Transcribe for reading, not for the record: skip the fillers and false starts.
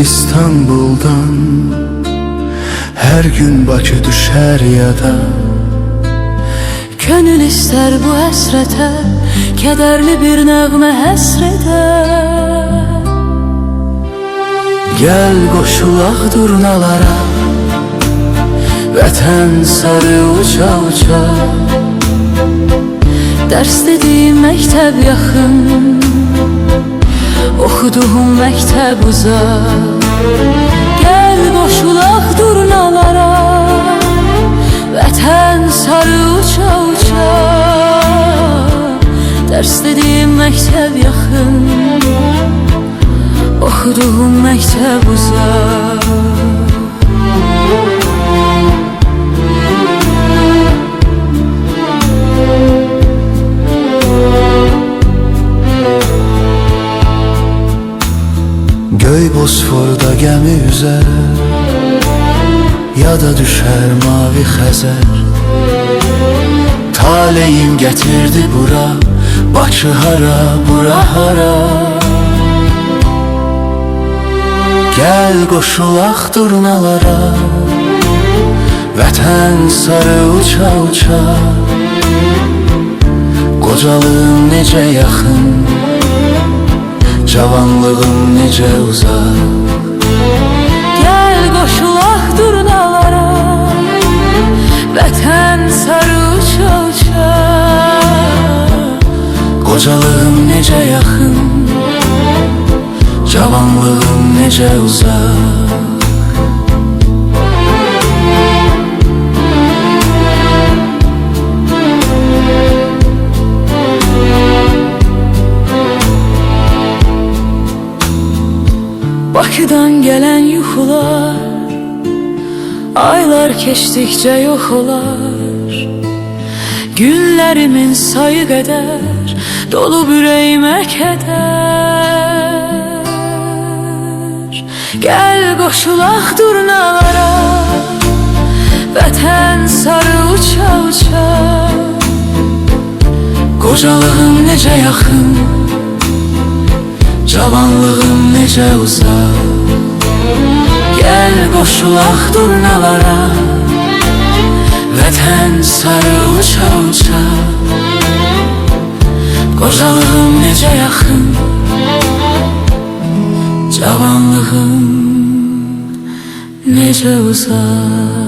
İstanbul'dan her gün Bakı düşer yada. Könül ister bu həsrətə, kədərli bir nəğmə həsrətə. Gel qoşulaq durnalara, vətən sarı uça uça. Dərs dediyim məktəb yaxın, oxuduğum məktəb uzaq. Gəl qoşulaq durnalara, vətən sarı uça uça. Dərs dediyim məktəb yaxın, oxuduğum məktəb uzaq. Göy Bosforda gəmi üzər, ya da düşər mavi Xəzər. Taleyim gətirdi bura, Bakı hara, bura hara. Gəl qoşulaq durnalara, vətən sarı uça uça. Qocalığım necə yaxın, cavanlığım necə uzaq. Gəl qoşulaq durnalara, vətən sarı uça uça. Qocalığım necə yaxın, cavanlığım necə uzaq. Bakıdan gələn yuxular, aylar keçdikcə yox olar. Günlərimin sayı qədər, dolub ürəyimə kədər. Gəl qoşulaq durnalara, vətən sarı uça uça. Qocalığım necə yaxın, cavanlığım necə uzaq. Gəl qoşulaq durnalara, vətən sarı uça uça. Qocalığım necə yaxın, cavanlığım necə uzaq.